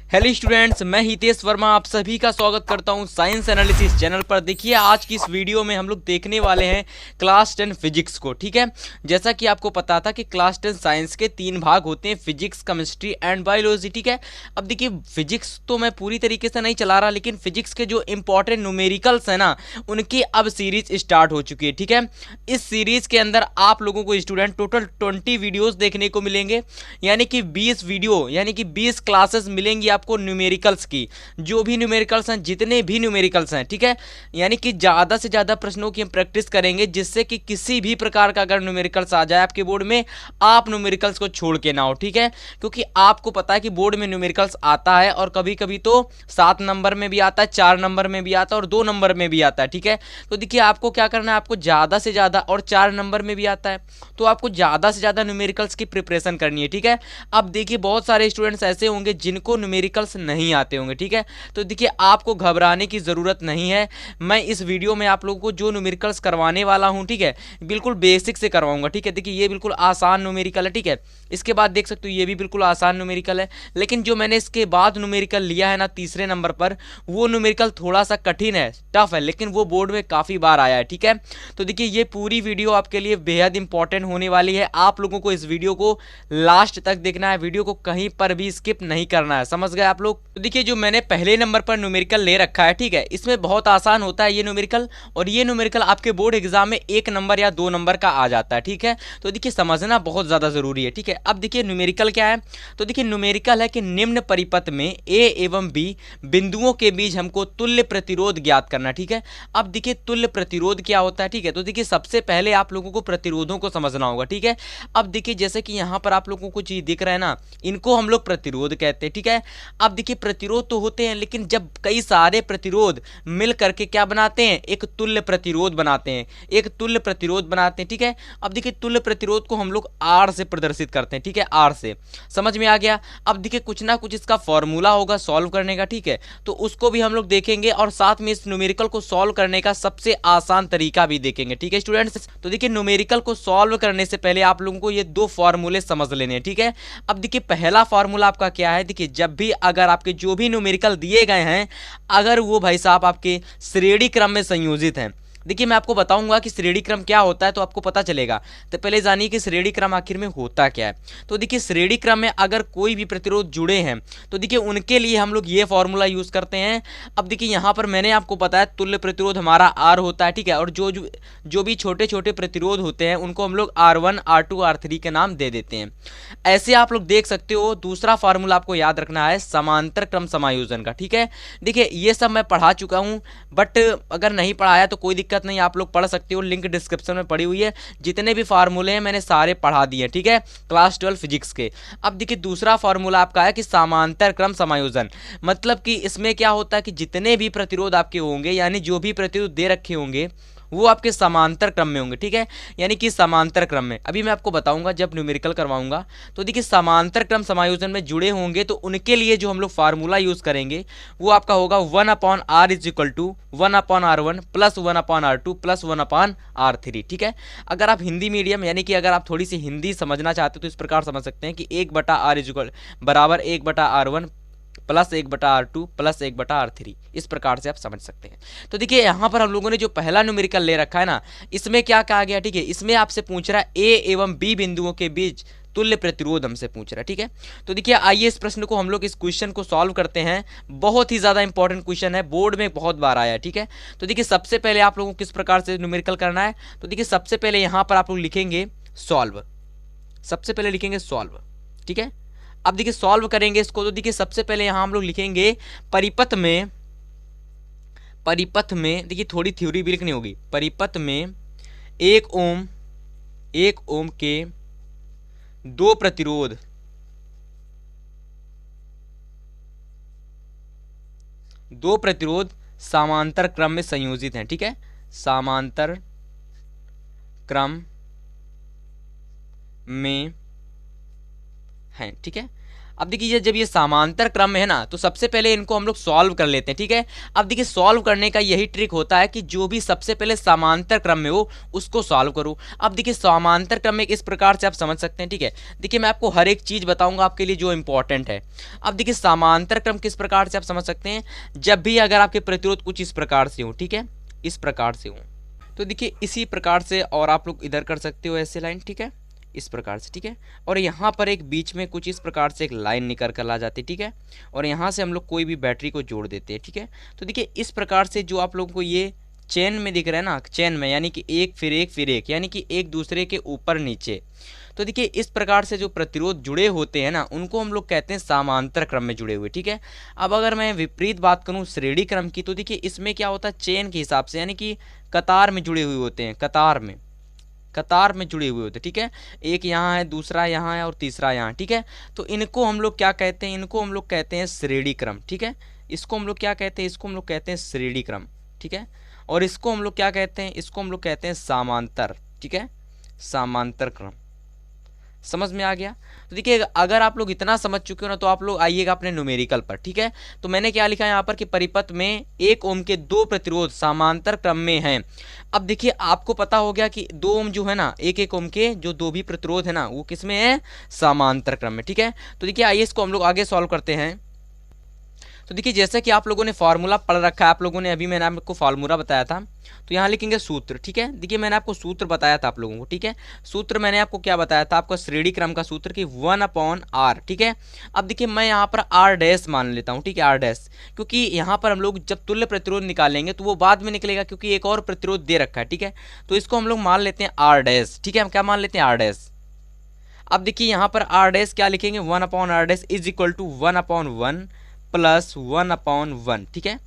Hello students, मैं हितेश वर्मा आप सभी का स्वागत करता हूं साइंस एनालिसिस चैनल पर। देखिए, आज की इस वीडियो में हम लोग देखने वाले हैं क्लास 10 फिजिक्स को। ठीक है, जैसा कि आपको पता था कि क्लास 10 साइंस के 3 भाग होते हैं, फिजिक्स, केमिस्ट्री एंड बायोलॉजी। ठीक है, अब देखिए फिजिक्स तो मैं पूरी तरीके से नहीं चला रहा, लेकिन फिजिक्स के जो इंपॉर्टेंट न्यूमेरिकल्स है ना, उनकी अब सीरीज स्टार्ट हो चुकी है। ठीक है, इस सीरीज के अंदर आप लोगों को स्टूडेंट टोटल 20 वीडियोज देखने को मिलेंगे, यानी कि 20 वीडियो यानी कि 20 क्लासेस मिलेंगी आपको न्यूमेरिकल्स की। जो भी न्यूमेरिकल्स हैं, जितने भी न्यूमेरिकल्स हैं, ठीक है, यानी कि ज़्यादा से ज़्यादा प्रश्नों की हम प्रैक्टिस करेंगे, जिससे कि किसी भी प्रकार का अगर न्यूमेरिकल्स आ जाए आपके बोर्ड में, आप न्यूमेरिकल्स को छोड़ के ना हो। ठीक है, क्योंकि आपको पता है कि बोर्ड में न्यूमेरिकल्स आता है, और कभी कभी तो 7 नंबर में भी आता है, 4 नंबर में भी आता है, और 2 नंबर में भी आता है। ठीक है, तो देखिए आपको क्या करना है, आपको ज़्यादा से ज़्यादा, और 4 नंबर में भी आता है, तो आपको ज़्यादा से ज़्यादा न्यूमेरिकल्स की प्रिपरेशन करनी है। ठीक है, अब देखिए बहुत सारे स्टूडेंट्स ऐसे होंगे जिनको न्यूमेरिकल्स नहीं आते होंगे। ठीक है, तो देखिए आपको घबराने की ज़रूरत नहीं है। मैं इस वीडियो में आप लोगों को जो न्यूमेरिकल्स करवाने वाला हूं, ठीक है, बिल्कुल बेसिक से करवाऊंगा। ठीक है, देखिए ये बिल्कुल आसान न्यूमेरिकल है। ठीक है, इसके बाद देख सकते हो ये भी बिल्कुल आसान न्यूमेरिकल है, लेकिन जो मैंने इसके बाद न्यूमेरिकल लिया है ना तीसरे नंबर पर, वो न्यूमेरिकल थोड़ा सा कठिन है, टफ है, लेकिन वो बोर्ड में काफ़ी बार आया है। ठीक है, तो देखिए ये पूरी वीडियो आपके लिए बेहद इंपॉर्टेंट होने वाली है। आप लोगों को इस वीडियो को लास्ट तक देखना है, वीडियो को कहीं पर भी स्किप नहीं करना है। समझ गए आप लोग? तो देखिए जो मैंने पहले नंबर पर न्यूमेरिकल ले रखा है, ठीक है, इसमें बहुत आसान होता है ये न्यूमेरिकल, और ये न्यूमेरिकल आपके बोर्ड एग्जाम में 1 नंबर या 2 नंबर का आ जाता है। ठीक है, तो देखिए समझना बहुत ज़्यादा ज़रूरी है। ठीक है, अब देखिए न्यूमेरिकल क्या है, तो देखिए न्यूमेरिकल है कि निम्न परिपथ में ए एवं बी बिंदुओं के बीच हमको तुल्य प्रतिरोध ज्ञात करना। ठीक है, अब देखिए तुल्य प्रतिरोध क्या होता है। ठीक है, तो देखिए सबसे पहले आप लोगों को प्रतिरोधों को समझना होगा। ठीक है, अब देखिए जैसे कि यहाँ पर आप लोगों को चीज दिख रहा है ना, इनको हम लोग प्रतिरोध कहते हैं। ठीक है, अब देखिए प्रतिरोध तो होते हैं, लेकिन जब कई सारे प्रतिरोध मिल करके क्या बनाते हैं, एक तुल्य प्रतिरोध बनाते हैं, एक तुल्य प्रतिरोध बनाते हैं। ठीक है, अब देखिए तुल्य प्रतिरोध को हम लोग आर से प्रदर्शित करते हैं। ठीक है, आर से, समझ में आ गया? अब देखिए कुछ ना कुछ इसका फॉर्मूला होगा सॉल्व करने का। ठीक है, तो उसको भी हम लोग देखेंगे, और साथ में इस न्यूमेरिकल को सॉल्व करने का सबसे आसान तरीका भी देखेंगे। ठीक है स्टूडेंट्स, तो देखिए न्यूमेरिकल को सॉल्व करने से पहले आप लोगों को ये 2 फॉर्मूले समझ लेने हैं। ठीक है, अब देखिए पहला फॉर्मूला आपका क्या है, देखिए जब भी अगर आपके जो भी न्यूमेरिकल दिए गए हैं, अगर वो भाई साहब आपके श्रेणी क्रम में संयोजित हैं, देखिए मैं आपको बताऊंगा कि श्रेणी क्रम क्या होता है, तो आपको पता चलेगा। तो पहले जानिए कि श्रेणी क्रम आखिर में होता क्या है। तो देखिए श्रेणी क्रम में अगर कोई भी प्रतिरोध जुड़े हैं, तो देखिए उनके लिए हम लोग ये फॉर्मूला यूज करते हैं। अब देखिए यहाँ पर मैंने आपको बताया तुल्य प्रतिरोध हमारा आर होता है। ठीक है, और जो भी छोटे छोटे प्रतिरोध होते हैं उनको हम लोग R1 R2 R3 के नाम दे देते हैं। ऐसे आप लोग देख सकते हो। दूसरा फार्मूला आपको याद रखना है समांतर क्रम समायोजन का। ठीक है, देखिए ये सब मैं पढ़ा चुका हूँ, बट अगर नहीं पढ़ाया तो कोई दिक्कत नहीं, आप लोग पढ़ सकते हो, लिंक डिस्क्रिप्शन में पड़ी हुई है। जितने भी फार्मूले हैं मैंने सारे पढ़ा दिए। ठीक है, क्लास 12 फिजिक्स के। अब देखिए दूसरा फार्मूला आपका है कि समांतर क्रम समायोजन, मतलब कि इसमें क्या होता है कि जितने भी प्रतिरोध आपके होंगे, यानी जो भी प्रतिरोध दे रखे होंगे, वो आपके समांतर क्रम में होंगे। ठीक है, यानी कि समांतर क्रम में, अभी मैं आपको बताऊंगा जब न्यूमेरिकल करवाऊंगा। तो देखिए समांतर क्रम समायोजन में जुड़े होंगे, तो उनके लिए जो हम लोग फार्मूला यूज करेंगे वो आपका होगा 1/r is equal to 1/r1 plus 1/r2 plus 1/r3। ठीक है, अगर आप हिंदी मीडियम यानी कि अगर आप थोड़ी सी हिंदी समझना चाहते हो तो इस प्रकार समझ सकते हैं कि 1/r इज इक्वल बराबर 1/r1 plus 1/r2 plus 1/r3, इस प्रकार से आप समझ सकते हैं। तो देखिए यहाँ पर हम लोगों ने जो पहला न्यूमेरिकल ले रखा है ना, इसमें क्या कहा गया, ठीक है, इसमें आपसे पूछ रहा है ए एवं बी बिंदुओं के बीच तुल्य प्रतिरोध हमसे पूछ रहा है। ठीक है, तो देखिए आइए इस प्रश्न को हम लोग इस क्वेश्चन को सॉल्व करते हैं। बहुत ही ज़्यादा इंपॉर्टेंट क्वेश्चन है, बोर्ड में बहुत बार आया है। ठीक है, तो देखिए सबसे पहले आप लोगों को किस प्रकार से न्यूमेरिकल करना है, तो देखिए सबसे पहले यहाँ पर आप लोग लिखेंगे सॉल्व, सबसे पहले लिखेंगे सॉल्व। ठीक है, अब देखिए सॉल्व करेंगे इसको, तो देखिए सबसे पहले यहां हम लोग लिखेंगे परिपथ में, परिपथ में देखिए थोड़ी थ्योरी भी लिखनी होगी। परिपथ में 1 ओम के 2 प्रतिरोध, 2 प्रतिरोध समांतर क्रम में संयोजित हैं। ठीक है, समांतर क्रम में हैं। ठीक है, अब देखिए जब ये समांतर क्रम में है ना, तो सबसे पहले इनको हम लोग सॉल्व कर लेते हैं, ठीक है। अब देखिए सॉल्व करने का यही ट्रिक होता है कि जो भी सबसे पहले समांतर क्रम में हो उसको सॉल्व करो। अब देखिए समांतर क्रम में इस प्रकार से आप समझ सकते हैं, ठीक है। देखिए मैं आपको हर एक चीज बताऊंगा आपके लिए जो इंपॉर्टेंट है। अब देखिए समांतर क्रम किस प्रकार से आप समझ सकते हैं, जब भी अगर आपके प्रतिरोध कुछ इस प्रकार से हो, ठीक है, इस प्रकार से हो, तो देखिए इसी प्रकार से, और आप लोग इधर कर सकते हो ऐसे लाइन, ठीक है, इस प्रकार से, ठीक है। और यहाँ पर एक बीच में कुछ इस प्रकार से एक लाइन निकल कर ला जाती है, ठीक है। और यहाँ से हम लोग कोई भी बैटरी को जोड़ देते हैं, ठीक है। तो देखिए इस प्रकार से जो आप लोगों को ये चेन में दिख रहा है ना, चेन में यानी कि एक फिर एक फिर एक, यानी कि एक दूसरे के ऊपर नीचे, तो देखिए इस प्रकार से जो प्रतिरोध जुड़े होते हैं ना, उनको हम लोग कहते हैं समांतर क्रम में जुड़े हुए, ठीक है। अब अगर मैं विपरीत बात करूं श्रेणी क्रम की, तो देखिए इसमें क्या होता है, चेन के हिसाब से, यानी कि कतार में जुड़े हुए होते हैं, कतार में जुड़े हुए होते हैं, ठीक है। एक यहाँ है, दूसरा यहाँ है और तीसरा यहाँ, ठीक है। तो इनको हम लोग क्या कहते हैं, इनको हम लोग कहते हैं श्रेणी क्रम, ठीक है। इसको हम लोग क्या कहते हैं, इसको हम लोग कहते हैं श्रेणी क्रम, ठीक है। और इसको हम लोग क्या कहते हैं, इसको हम लोग कहते हैं समांतर, ठीक है, समांतर क्रम। समझ में आ गया। तो देखिए अगर आप लोग इतना समझ चुके हो ना, तो आप लोग आइएगा अपने न्यूमेरिकल पर, ठीक है। तो मैंने क्या लिखा है यहाँ पर कि परिपथ में 1 ओम के 2 प्रतिरोध समांतर क्रम में हैं। अब देखिए आपको पता हो गया कि 2 ओम जो है ना, 1 ओम के जो 2 भी प्रतिरोध है ना, वो किस में है, समांतर क्रम में, ठीक है। तो देखिए आइए इसको हम लोग आगे सॉल्व करते हैं। तो देखिए जैसा कि आप लोगों ने फार्मूला पढ़ रखा है, आप लोगों ने, अभी मैंने आपको फार्मूला बताया था, तो यहाँ लिखेंगे सूत्र, ठीक है। देखिए मैंने आपको सूत्र बताया था आप लोगों को, ठीक है। सूत्र मैंने आपको क्या बताया था, आपका श्रेणी क्रम का सूत्र कि 1/r, ठीक है। अब देखिए मैं यहाँ पर r डैश मान लेता हूँ, ठीक है, r डैश, क्योंकि यहाँ पर हम लोग जब तुल्य प्रतिरोध निकालेंगे तो वो बाद में निकलेगा, क्योंकि एक और प्रतिरोध दे रखा है, ठीक है। तो इसको हम लोग मान लेते हैं r डैश, ठीक है। हम क्या मान लेते हैं, r डैश। अब देखिए यहाँ पर r डैश क्या लिखेंगे, 1/r dash is equal to 1/1 plus 1/1, ठीक है।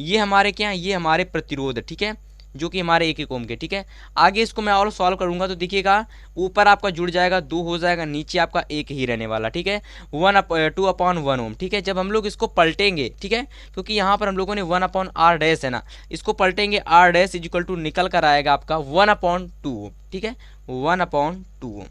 ये हमारे क्या, ये हमारे प्रतिरोध, ठीक है, जो कि हमारे 1 ओम के, ठीक है। आगे इसको मैं और सॉल्व करूंगा तो देखिएगा ऊपर आपका जुड़ जाएगा 2 हो जाएगा, नीचे आपका 1 ही रहने वाला, ठीक है, 2/1 ओम, ठीक है। जब हम लोग इसको पलटेंगे, ठीक है, क्योंकि यहाँ पर हम लोगों ने 1/r डैश है ना, इसको पलटेंगे, r dash is equal to निकल कर आएगा आपका 1/2 ओम, ठीक है, 1/2 ओम।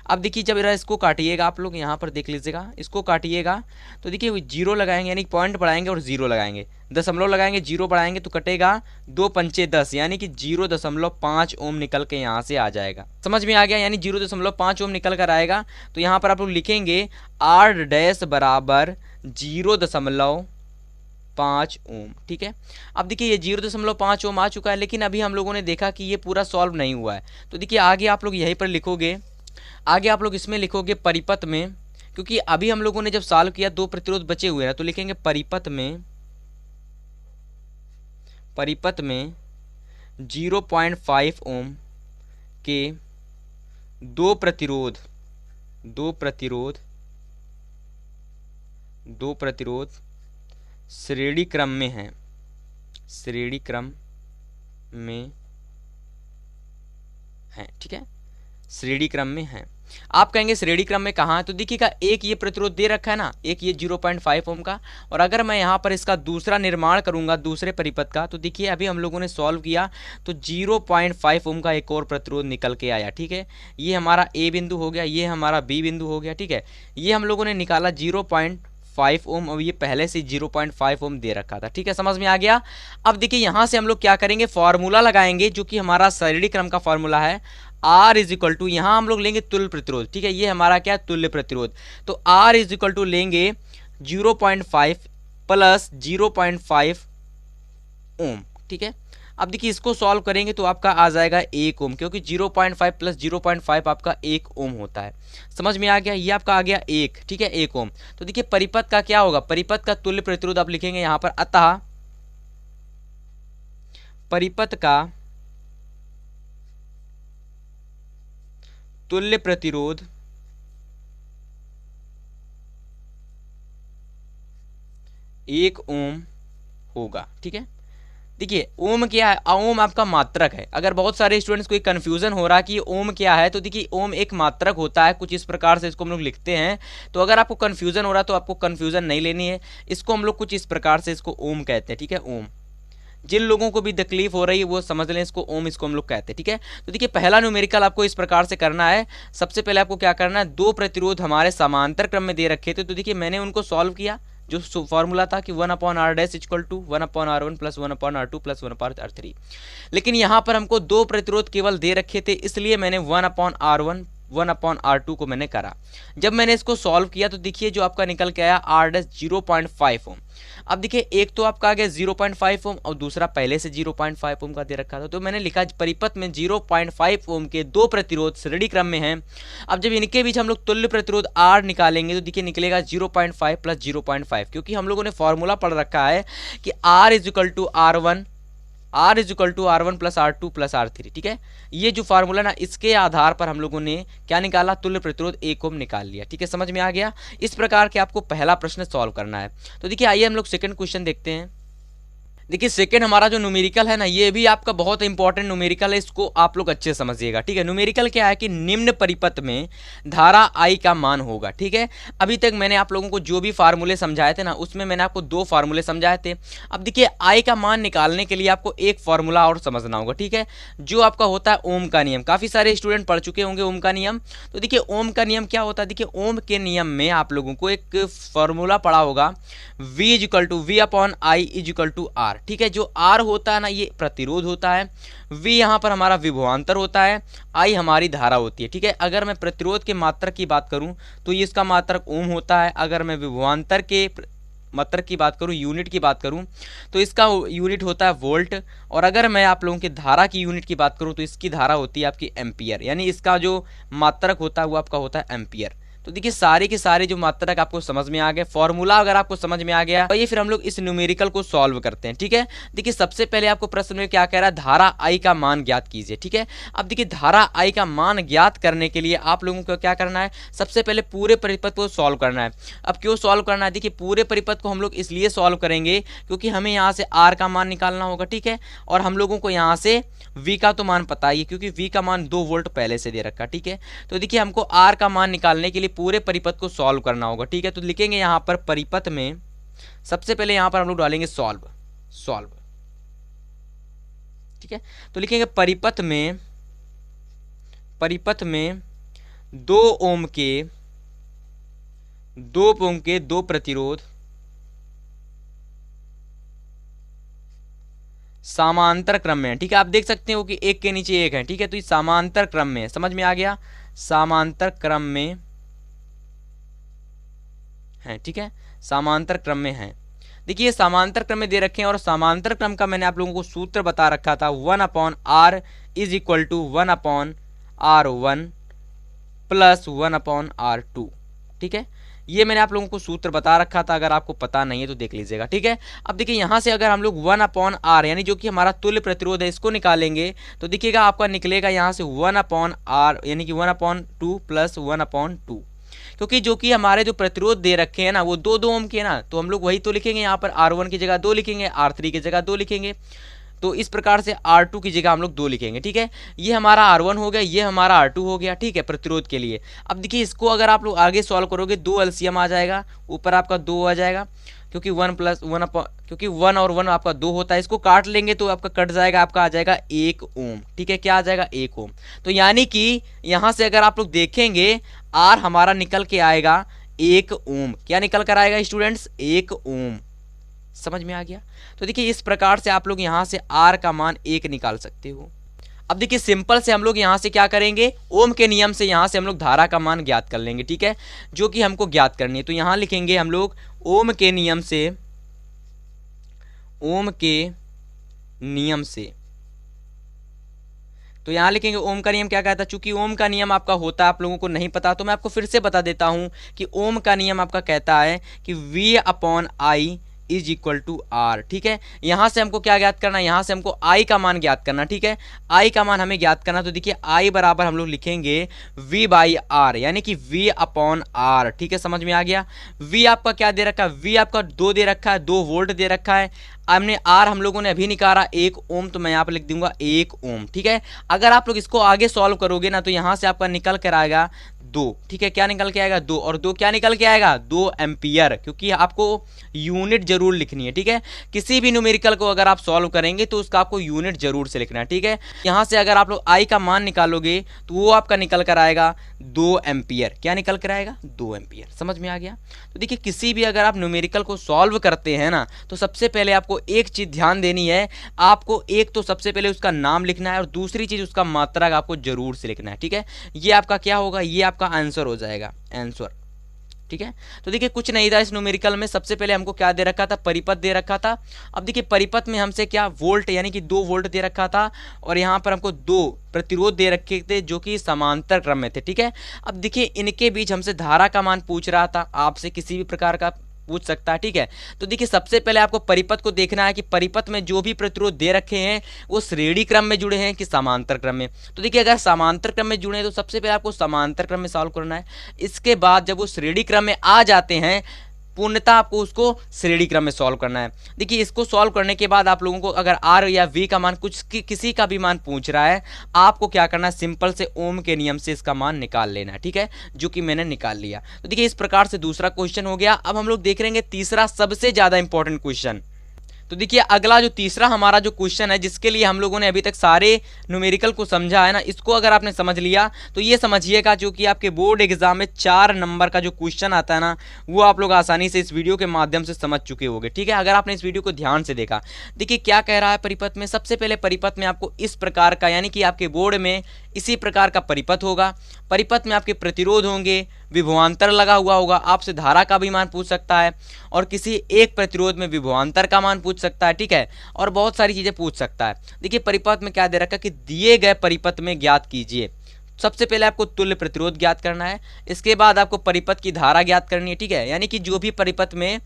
अब देखिए जब इसको काटिएगा, आप लोग यहाँ पर देख लीजिएगा, इसको काटिएगा तो देखिए जीरो लगाएंगे, यानी पॉइंट बढ़ाएंगे और जीरो लगाएंगे, दशमलव लगाएंगे, जीरो बढ़ाएंगे तो कटेगा 2 पंचे 10, यानी कि 0.5 ओम निकल के यहाँ से आ जाएगा। समझ में आ गया, यानी 0.5 ओम निकल कर आएगा। तो यहाँ पर आप लोग लिखेंगे r डैश बराबर 0.5 ओम, ठीक है। अब देखिए ये 0.5 ओम आ चुका है, लेकिन अभी हम लोगों ने देखा कि ये पूरा सॉल्व नहीं हुआ है। तो देखिए आगे आप लोग यहीं पर लिखोगे, आगे आप लोग इसमें लिखोगे परिपथ में, क्योंकि अभी हम लोगों ने जब सॉल्व किया 2 प्रतिरोध बचे हुए हैं, तो लिखेंगे परिपथ में 0.5 ओम के 2 प्रतिरोध श्रेणी क्रम में हैं, श्रेणी क्रम में हैं, ठीक है, श्रेणी क्रम में है। आप कहेंगे श्रेणी क्रम में कहाँ, तो देखिएगा एक ये प्रतिरोध दे रखा है ना, एक ये 0.5 ओम का, और अगर मैं यहाँ पर इसका दूसरा निर्माण करूंगा दूसरे परिपथ का, तो देखिए अभी हम लोगों ने सॉल्व किया तो 0.5 ओम का एक और प्रतिरोध निकल के आया, ठीक है। ये हमारा ए बिंदु हो गया, ये हमारा बी बिंदु हो गया, ठीक है। ये हम लोगों ने निकाला 0.5 ओम, और ये पहले से 0.5 ओम दे रखा था, ठीक है। समझ में आ गया। अब देखिए यहाँ से हम लोग क्या करेंगे, फॉर्मूला लगाएंगे, जो कि हमारा श्रेणी क्रम का फॉर्मूला है, R इज इक्वल टू, यहाँ हम लोग लेंगे तुल्य प्रतिरोध, ठीक है, ये हमारा क्या है, तुल्य प्रतिरोध। तो R इज इक्वल टू लेंगे 0.5 प्लस 0.5 ओम, ठीक है। अब देखिए इसको सॉल्व करेंगे तो आपका आ जाएगा 1 ओम, क्योंकि 0.5 प्लस 0.5 आपका 1 ओम होता है। समझ में आ गया, ये आपका आ गया 1, ठीक है, 1 ओम। तो देखिए परिपथ का क्या होगा, परिपथ का तुल्य प्रतिरोध आप लिखेंगे यहाँ पर, अतः परिपथ का तुल्य प्रतिरोध 1 ओम होगा, ठीक है। देखिए ओम क्या है, ओम आपका मात्रक है। अगर बहुत सारे स्टूडेंट्स को कन्फ्यूजन हो रहा है कि ओम क्या है, तो देखिए ओम एक मात्रक होता है, कुछ इस प्रकार से इसको हम लोग लिखते हैं। तो अगर आपको कन्फ्यूजन हो रहा है तो आपको कन्फ्यूजन नहीं लेनी है, इसको हम लोग कुछ इस प्रकार से इसको ओम कहते हैं, ठीक है, ओम। जिन लोगों को भी तकलीफ हो रही है वो समझ लें इसको ओम, इसको हम लोग कहते हैं, ठीक है। तो देखिए पहला न्यूमेरिकल आपको इस प्रकार से करना है। सबसे पहले आपको क्या करना है, दो प्रतिरोध हमारे समांतर क्रम में दे रखे थे, तो देखिए मैंने उनको सॉल्व किया। जो फॉर्मूला था कि 1/r dash equal to 1/r1 plus 1/r2 plus 1/r3, लेकिन यहाँ पर हमको दो प्रतिरोध केवल दे रखे थे, इसलिए मैंने 1/r1 1/r2 को मैंने करा। जब मैंने इसको सॉल्व किया तो देखिए जो आपका निकल के आया आर डैश 0.5 ओम। अब देखिए एक तो आपका आ गया 0.5 ओम और दूसरा पहले से 0.5 ओम का दे रखा था, तो मैंने लिखा परिपथ में 0.5 ओम के दो प्रतिरोध श्रेणी क्रम में हैं। अब जब इनके बीच हम लोग तुल्य प्रतिरोध R निकालेंगे तो देखिए निकलेगा 0.5 प्लस 0.5, क्योंकि हम लोगों ने फॉर्मूला पढ़ रखा है कि R is equal to R1 plus R2 plus R3, ठीक है। ये जो फार्मूला ना, इसके आधार पर हम लोगों ने क्या निकाला, तुल्य प्रतिरोध 1 ओम निकाल लिया, ठीक है। समझ में आ गया। इस प्रकार के आपको पहला प्रश्न सॉल्व करना है। तो देखिए आइए हम लोग सेकंड क्वेश्चन देखते हैं। देखिए सेकंड हमारा जो न्यूमेरिकल है ना, ये भी आपका बहुत इंपॉर्टेंट न्यूमेरिकल है, इसको आप लोग अच्छे समझिएगा, ठीक है। न्यूमेरिकल क्या है कि निम्न परिपथ में धारा I का मान होगा, ठीक है। अभी तक मैंने आप लोगों को जो भी फार्मूले समझाए थे ना, उसमें मैंने आपको दो फार्मूले समझाए थे। अब देखिए I का मान निकालने के लिए आपको एक फार्मूला और समझना होगा, ठीक है, जो आपका होता है ओम का नियम। काफ़ी सारे स्टूडेंट पढ़ चुके होंगे ओम का नियम। तो देखिए ओम का नियम क्या होता है, देखिए ओम के नियम में आप लोगों को एक फार्मूला पढ़ा होगा, V is equal to V/I is equal to R, ठीक है। जो R होता है ना, ये प्रतिरोध होता है, V यहाँ पर हमारा विभवांतर होता है, I हमारी धारा होती है, ठीक है। अगर मैं प्रतिरोध के मात्रक की बात करूँ तो ये इसका मात्रक ओम होता है। अगर मैं विभवांतर के मात्रक की बात करूँ, यूनिट की बात करूँ, तो इसका यूनिट होता है वोल्ट। और अगर मैं आप लोगों की धारा की यूनिट की बात करूँ तो इसकी धारा होती है आपकी एम्पियर, यानी इसका जो मात्रक होता है वो आपका होता है एम्पियर। तो देखिए सारे के सारे जो मात्रक आपको समझ में आ गए, फॉर्मूला अगर आपको समझ में आ गया तो ये फिर हम लोग इस न्यूमेरिकल को सॉल्व करते हैं, ठीक है। देखिए सबसे पहले आपको प्रश्न में क्या कह रहा है, धारा I का मान ज्ञात कीजिए, ठीक है। अब देखिए धारा I का मान ज्ञात करने के लिए आप लोगों को क्या करना है, सबसे पहले पूरे परिपथ को सॉल्व करना है। अब क्यों सॉल्व करना है, देखिए पूरे परिपथ को हम लोग इसलिए सॉल्व करेंगे क्योंकि हमें यहाँ से R का मान निकालना होगा, ठीक है। और हम लोगों को यहाँ से V का तो मान पता ही है, क्योंकि V का मान 2 वोल्ट पहले से दे रखा, ठीक है। तो देखिए हमको R का मान निकालने के लिए पूरे परिपथ को सॉल्व करना होगा, ठीक है। तो लिखेंगे यहाँ पर परिपथ में, सबसे पहले यहाँ पर हम लोग डालेंगे सॉल्व, ठीक है। तो लिखेंगे परिपथ में 2 ओम के दो प्रतिरोध समांतर क्रम में है, ठीक है। आप देख सकते हो कि एक के नीचे एक है, ठीक है। तो ये समांतर क्रम में है, समझ में आ गया, समांतर क्रम में है, ठीक है, समांतर क्रम में है। देखिए ये समांतर क्रम में दे रखे हैं और समांतर क्रम का मैंने आप लोगों को सूत्र बता रखा था, 1/R is equal to 1/R1 plus 1/R2, ठीक है। ये मैंने आप लोगों को सूत्र बता रखा था, अगर आपको पता नहीं है तो देख लीजिएगा, ठीक है। अब देखिए यहाँ से अगर हम लोग 1/R यानी जो कि हमारा तुल्य प्रतिरोध है इसको निकालेंगे तो देखिएगा आपका निकलेगा यहाँ से 1/R यानी कि 1/2 प्लस 1/2, क्योंकि जो कि हमारे जो प्रतिरोध दे रखे हैं ना वो 2 ओम के ना, तो हम लोग वही तो लिखेंगे, यहाँ पर R1 की जगह 2 लिखेंगे, R3 की जगह 2 लिखेंगे। तो इस प्रकार से R2 की जगह हम लोग 2 लिखेंगे, ठीक है। ये हमारा R1 हो गया, ये हमारा R2 हो गया, ठीक है, प्रतिरोध के लिए। अब देखिए इसको अगर आप लोग आगे सॉल्व करोगे 2 एलसीएम आ जाएगा, ऊपर आपका 2 आ जाएगा, क्योंकि 1 और 1 आपका 2 होता है। इसको काट लेंगे तो आपका कट जाएगा, आपका आ जाएगा 1 ओम, ठीक है। क्या आ जाएगा, 1 ओम। तो यानी कि यहाँ से अगर आप लोग देखेंगे R हमारा निकल के आएगा 1 ओम। क्या निकल कर आएगा स्टूडेंट्स, 1 ओम। समझ में आ गया। तो देखिए इस प्रकार से आप लोग यहाँ से R का मान 1 निकाल सकते हो। अब देखिए सिंपल से हम लोग यहाँ से क्या करेंगे, ओम के नियम से यहाँ से हम लोग धारा का मान ज्ञात कर लेंगे, ठीक है, जो कि हमको ज्ञात करनी है। तो यहाँ लिखेंगे हम लोग ओम के नियम से, तो यहाँ लिखेंगे ओम का नियम क्या कहता है। चूंकि ओम का नियम आपका होता है, आप लोगों को नहीं पता, तो मैं आपको फिर से बता देता हूँ कि ओम का नियम आपका कहता है कि V/I is equal to R, ठीक है। यहाँ से हमको क्या ज्ञात करना है, यहाँ से हमको I का मान ज्ञात करना, ठीक है। I का मान हमें ज्ञात करना, तो देखिए I बराबर हम लोग लिखेंगे V/R यानी कि V/R, ठीक है। समझ में आ गया। V आपका क्या दे रखा है, V आपका 2 दे रखा है, 2 वोल्ट दे रखा है। हमने R हम लोगों ने अभी निकाला 1 ओम, तो मैं यहाँ पर लिख दूंगा 1 ओम, ठीक है। अगर आप लोग इसको आगे सॉल्व करोगे ना तो यहाँ से आपका निकल कर आएगा 2, ठीक है, क्या निकल के आएगा 2, और 2 क्या निकल के आएगा 2 एम्पियर, क्योंकि आपको यूनिट जरूर लिखनी है, ठीक है। किसी भी न्यूमेरिकल को अगर आप सॉल्व करेंगे तो उसका आपको यूनिट जरूर से लिखना है, ठीक है। यहाँ से अगर आप लोग आई का मान निकालोगे तो वो आपका निकल कर आएगा 2 एम्पियर। क्या निकल कर आएगा 2 एम्पियर। समझ में आ गया। तो देखिए किसी भी अगर आप न्यूमेरिकल को सॉल्व करते हैं ना, तो सबसे पहले आपको एक चीज ध्यान देनी है, आपको एक तो सबसे पहले उसका नाम लिखना है और दूसरी चीज उसका मात्रक आपको जरूर से लिखना है, ठीक है। ये आपका क्या होगा, ये आपका आंसर हो जाएगा, आंसर, ठीक है। तो देखिए कुछ नहीं था इस न्यूमेरिकल में, सबसे पहले हमको क्या दे रखा था, परिपथ दे रखा था। अब देखिए परिपथ में हमसे क्या वोल्ट यानी कि 2 वोल्ट दे रखा था, और यहाँ पर हमको 2 प्रतिरोध दे रखे थे जो कि समांतर क्रम में थे, ठीक है। अब देखिए इनके बीच हमसे धारा का मान पूछ रहा था, आपसे किसी भी प्रकार का पूछ सकता है, ठीक है। तो देखिए सबसे पहले आपको परिपथ को देखना है कि परिपथ में जो भी प्रतिरोध दे रखे हैं वो श्रेणी क्रम में जुड़े हैं कि समांतर क्रम में। तो देखिए अगर समांतर क्रम में जुड़े हैं तो सबसे पहले आपको समांतर क्रम में सॉल्व करना है। इसके बाद जब वो श्रेणी क्रम में आ जाते हैं, पूर्णतः आपको उसको श्रेणी क्रम में सॉल्व करना है। देखिए इसको सॉल्व करने के बाद आप लोगों को अगर आर या वी का मान किसी का भी मान पूछ रहा है, आपको क्या करना है, सिंपल से ओम के नियम से इसका मान निकाल लेना है, ठीक है, जो कि मैंने निकाल लिया। तो देखिए इस प्रकार से दूसरा क्वेश्चन हो गया। अब हम लोग देख लेंगे तीसरा सबसे ज्यादा इंपॉर्टेंट क्वेश्चन। तो देखिए अगला जो तीसरा हमारा जो क्वेश्चन है, जिसके लिए हम लोगों ने अभी तक सारे न्यूमेरिकल को समझा है ना, इसको अगर आपने समझ लिया तो ये समझिएगा जो कि आपके बोर्ड एग्जाम में 4 नंबर का जो क्वेश्चन आता है ना, वो आप लोग आसानी से इस वीडियो के माध्यम से समझ चुके होंगे, ठीक है, अगर आपने इस वीडियो को ध्यान से देखा। देखिए क्या कह रहा है परिपथ में, सबसे पहले परिपथ में आपको इस प्रकार का, यानी कि आपके बोर्ड में इसी प्रकार का परिपथ होगा। परिपथ में आपके प्रतिरोध होंगे, विभवांतर लगा हुआ होगा, आपसे धारा का भी मान पूछ सकता है, और किसी एक प्रतिरोध में विभवांतर का मान पूछ सकता है, ठीक है, और बहुत सारी चीजें पूछ सकता है। देखिए परिपथ में क्या दे रखा है कि दिए गए परिपथ में ज्ञात कीजिए। सबसे पहले आपको तुल्य प्रतिरोध ज्ञात करना है, इसके बाद आपको परिपथ की धारा ज्ञात करनी है, ठीक है, यानी कि जो भी परिपथ में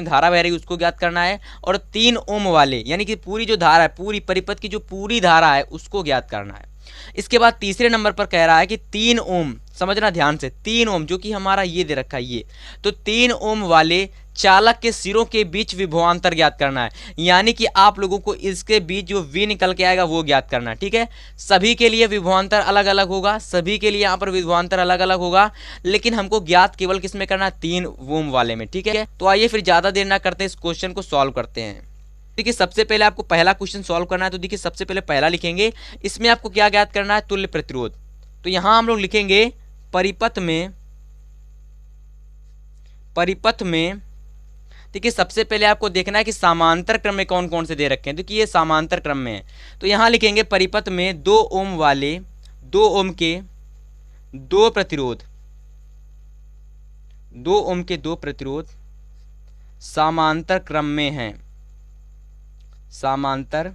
धारा बह रही है उसको ज्ञात करना है, और 3 ओम वाले यानी कि पूरी जो धारा है, पूरी परिपथ की जो पूरी धारा है उसको ज्ञात करना है। इसके बाद तीसरे नंबर पर कह रहा है कि 3 ओम, समझना ध्यान से, 3 ओम जो कि हमारा ये दे रखा है ये, तो 3 ओम वाले चालक के सिरों के बीच विभवांतर ज्ञात करना है, यानी कि आप लोगों को इसके बीच जो V निकल के आएगा वो ज्ञात करना है, ठीक है। सभी के लिए विभवांतर अलग अलग होगा, सभी के लिए यहाँ पर विभवांतर अलग अलग होगा, लेकिन हमको ज्ञात केवल किस में करना है, 3 ओम वाले में, ठीक है। तो आइए फिर ज्यादा देर ना करते इस क्वेश्चन को सॉल्व करते हैं। देखिए सबसे पहले आपको पहला क्वेश्चन सॉल्व करना है, तो देखिए सबसे पहले पहला लिखेंगे, इसमें आपको क्या ज्ञात करना है, तुल्य प्रतिरोध। तो यहां हम लोग लिखेंगे परिपथ में देखिए सबसे पहले आपको देखना है कि समांतर क्रम में कौन कौन से दे रखे हैं। देखिए ये समांतर क्रम में है, तो यहां लिखेंगे परिपथ में 2 ओम वाले, 2 ओम के 2 प्रतिरोध, 2 ओम के 2 प्रतिरोध समांतर क्रम में हैं, समांतर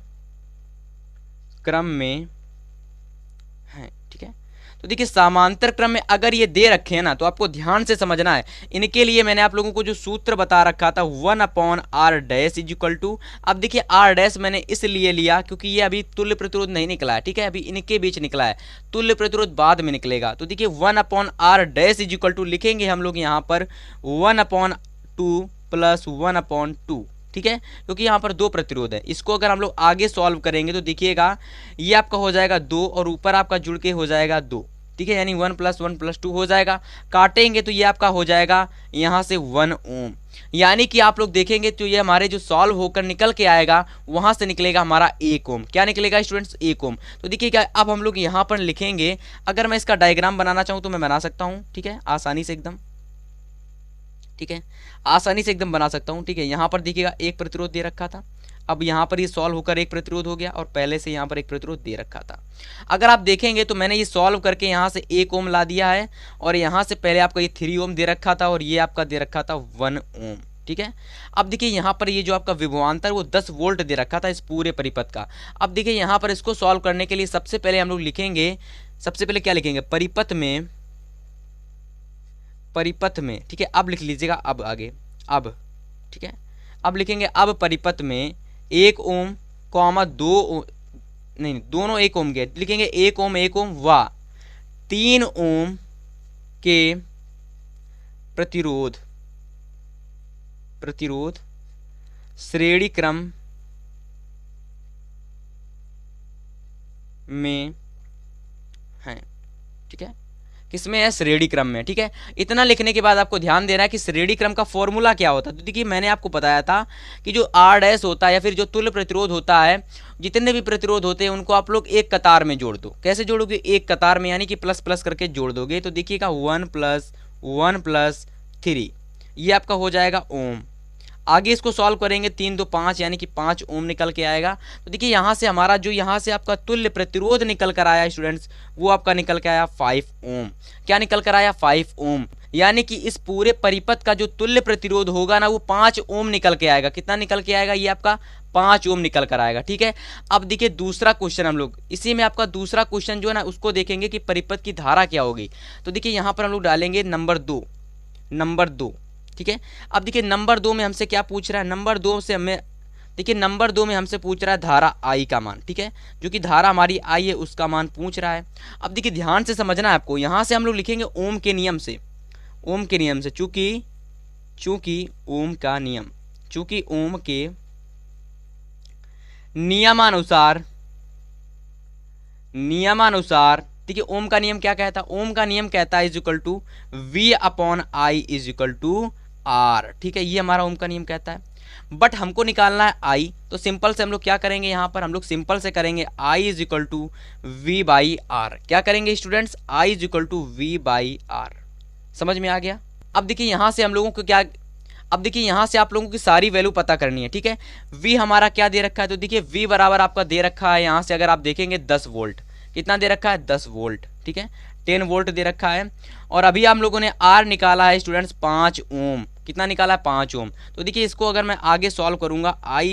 क्रम में है, ठीक है। तो देखिए समांतर क्रम में अगर ये दे रखे हैं ना, तो आपको ध्यान से समझना है। इनके लिए मैंने आप लोगों को जो सूत्र बता रखा था 1/r इज इक्वल टू, अब देखिए r' मैंने इसलिए लिया क्योंकि ये अभी तुल्य प्रतिरोध नहीं निकला है, ठीक है, अभी इनके बीच निकला है, तुल्य प्रतिरोध बाद में निकलेगा। तो देखिए 1/r' इज इक्वल टू लिखेंगे हम लोग यहाँ पर 1/2 + 1/2, ठीक है, क्योंकि यहाँ पर 2 प्रतिरोध है। इसको अगर हम लोग आगे सॉल्व करेंगे तो देखिएगा ये आपका हो जाएगा 2 और ऊपर आपका जुड़ के हो जाएगा 2, ठीक है, यानी 1 + 1 + 2 हो जाएगा। काटेंगे तो ये आपका हो जाएगा यहाँ से 1 ओम, यानी कि आप लोग देखेंगे तो ये हमारे जो सॉल्व होकर निकल के आएगा वहाँ से निकलेगा हमारा 1 ओम। क्या निकलेगा स्टूडेंट्स, 1 ओम। तो देखिए क्या अब हम लोग यहाँ पर लिखेंगे, अगर मैं इसका डायग्राम बनाना चाहूँ तो मैं बना सकता हूँ, ठीक है, आसानी से एकदम, ठीक है, आसानी से एकदम बना सकता हूं, ठीक है। यहां पर देखिएगा एक प्रतिरोध दे रखा था, अब यहां पर ये सॉल्व होकर एक प्रतिरोध हो गया, और पहले से यहां पर एक प्रतिरोध दे रखा था। अगर आप देखेंगे तो मैंने ये सॉल्व करके यहां से 1 ओम ला दिया है, और यहां से पहले आपका ये 3 ओम दे रखा था, और ये आपका दे रखा था 1 ओम, ठीक है। अब देखिए यहाँ पर ये जो आपका विभवांतर वो 10 वोल्ट दे रखा था इस पूरे परिपथ का। अब देखिए यहाँ पर इसको सॉल्व करने के लिए सबसे पहले हम लोग लिखेंगे, सबसे पहले क्या लिखेंगे, परिपथ में, ठीक है, अब लिख लीजिएगा, अब आगे, अब, ठीक है, अब लिखेंगे, अब परिपथ में 1 ओम, 2 ओम, नहीं दोनों 1 ओम के, लिखेंगे 1 ओम 1 ओम व 3 ओम के प्रतिरोध श्रेणी क्रम में है, ठीक है, किसमें है, श्रेणी क्रम में। ठीक है, इतना लिखने के बाद आपको ध्यान देना है कि श्रेणी क्रम का फॉर्मूला क्या होता है। तो देखिए मैंने आपको बताया था कि जो आर डैश होता है या फिर जो तुल्य प्रतिरोध होता है, जितने भी प्रतिरोध होते हैं उनको आप लोग एक कतार में जोड़ दो। कैसे जोड़ोगे, एक कतार में, यानी कि प्लस प्लस करके जोड़ दोगे। तो देखिएगा 1 + 1 + 3, ये आपका हो जाएगा ओम। आगे इसको सॉल्व करेंगे, 3 2 5 यानी कि 5 ओम निकल के आएगा। तो देखिए यहाँ से हमारा जो यहाँ से आपका तुल्य प्रतिरोध निकल कर आया स्टूडेंट्स, वो आपका निकल के आया 5 ओम। क्या निकल कर आया, 5 ओम। यानी कि इस पूरे परिपथ का जो तुल्य प्रतिरोध होगा ना, वो 5 ओम निकल के आएगा। कितना निकल के आएगा, ये आपका 5 ओम निकल कर आएगा। ठीक है, अब देखिए दूसरा क्वेश्चन हम लोग, इसी में आपका दूसरा क्वेश्चन जो है ना, उसको देखेंगे कि परिपथ की धारा क्या होगी। तो देखिए यहाँ पर हम लोग डालेंगे नंबर 2। ठीक है, अब देखिए नंबर 2 में हमसे क्या पूछ रहा है, नंबर 2 से हमें देखिए नंबर 2 में हमसे पूछ रहा है धारा आई का मान। ठीक है, जो कि धारा हमारी आई है उसका मान पूछ रहा है। अब देखिए ध्यान से समझना है आपको, यहाँ से हम लोग लिखेंगे ओम के नियम से, ओम के नियम से, चूंकि ओम का नियम, चूंकि ओम के नियमानुसार देखिए ओम का नियम क्या कहता है, ओम का नियम कहता है V/I ठीक है, ये हमारा ओम का नियम कहता है। बट हमको निकालना है आई, तो सिंपल से हम लोग क्या करेंगे, यहाँ पर हम लोग सिंपल से करेंगे I V/R। क्या करेंगे स्टूडेंट्स, I V/R। समझ में आ गया। अब देखिए यहाँ से हम लोगों को क्या, अब देखिए यहाँ से आप लोगों की सारी वैल्यू पता करनी है। ठीक है, V हमारा क्या दे रखा है, तो देखिए V बराबर आपका दे रखा है, यहाँ से अगर आप देखेंगे 10 वोल्ट। कितना दे रखा है, 10 वोल्ट। ठीक है, 10 वोल्ट दे रखा है। और अभी हम लोगों ने R निकाला है स्टूडेंट्स 5 ओम। कितना निकाला है, 5 ओम। तो देखिए इसको अगर मैं आगे सॉल्व करूंगा I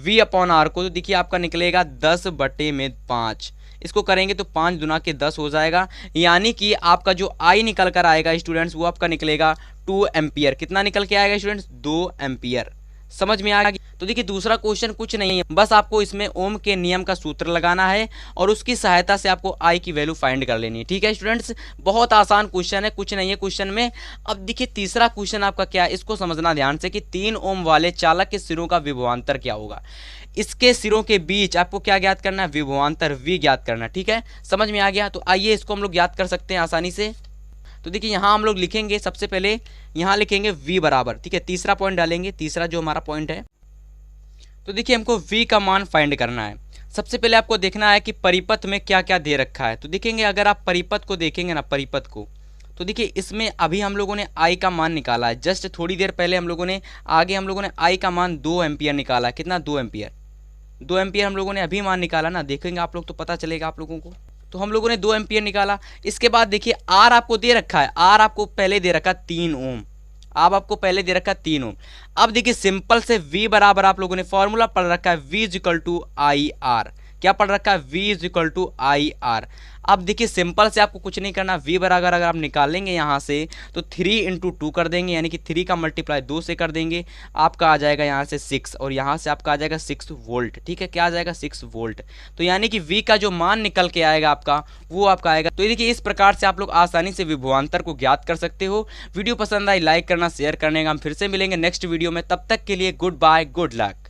V/R को, तो देखिए आपका निकलेगा 10/5। इसको करेंगे तो 5 दूना के 10 हो जाएगा, यानी कि आपका जो I निकल कर आएगा स्टूडेंट्स, वो आपका निकलेगा 2 एम्पियर। कितना निकल के आएगा स्टूडेंट्स, 2 एम्पियर। समझ में आ गया। तो देखिए दूसरा क्वेश्चन कुछ नहीं है, बस आपको इसमें ओम के नियम का सूत्र लगाना है और उसकी सहायता से आपको आई की वैल्यू फाइंड कर लेनी है। ठीक है स्टूडेंट्स, बहुत आसान क्वेश्चन है, कुछ नहीं है क्वेश्चन में। अब देखिए तीसरा क्वेश्चन आपका क्या है, इसको समझना ध्यान से कि 3 ओम वाले चालक के सिरों का विभवांतर क्या होगा। इसके सिरों के बीच आपको क्या ज्ञात करना है, विभवांतर V ज्ञात करना। ठीक है, समझ में आ गया। तो आइए इसको हम लोग ज्ञात कर सकते हैं आसानी से। तो देखिए यहाँ हम लोग लिखेंगे, सबसे पहले यहाँ लिखेंगे V बराबर। ठीक है, तीसरा पॉइंट डालेंगे, तीसरा जो हमारा पॉइंट है। तो देखिए हमको V का मान फाइंड करना है। सबसे पहले आपको देखना है कि परिपथ में क्या क्या दे रखा है। तो देखेंगे, अगर आप परिपथ को देखेंगे ना, परिपथ को, तो देखिए इसमें अभी हम लोगों ने I का मान निकाला है। जस्ट थोड़ी देर पहले हम लोगों ने I का मान 2 एम्पियर निकाला है। कितना, 2 एम्पियर। 2 एम्पियर हम लोगों ने अभी मान निकाला ना, देखेंगे आप लोग तो पता चलेगा आप लोगों को। तो हम लोगों ने 2 एम्पियर निकाला। इसके बाद देखिए R आपको दे रखा है, R आपको पहले दे रखा 3 ओम। अब आपको पहले दे रखा 3 ओम। अब देखिए सिंपल से V बराबर आप लोगों ने फॉर्मूला पढ़ रखा है V/IR। क्या पढ़ रखा है, V/IR। अब देखिए सिंपल से आपको कुछ नहीं करना, V बराबर अगर आप निकालेंगे यहाँ से तो 3 × 2 कर देंगे, यानी कि 3 का मल्टीप्लाई 2 से कर देंगे, आपका आ जाएगा यहाँ से 6 और यहाँ से आपका आ जाएगा 6 वोल्ट। ठीक है, क्या आ जाएगा, 6 वोल्ट। तो यानी कि V का जो मान निकल के आएगा आपका, वो आपका आएगा। तो देखिए इस प्रकार से आप लोग आसानी से विभवांतर को ज्ञात कर सकते हो। वीडियो पसंद आई लाइक करना, शेयर करने का। हम फिर से मिलेंगे नेक्स्ट वीडियो में, तब तक के लिए गुड बाय, गुड लक।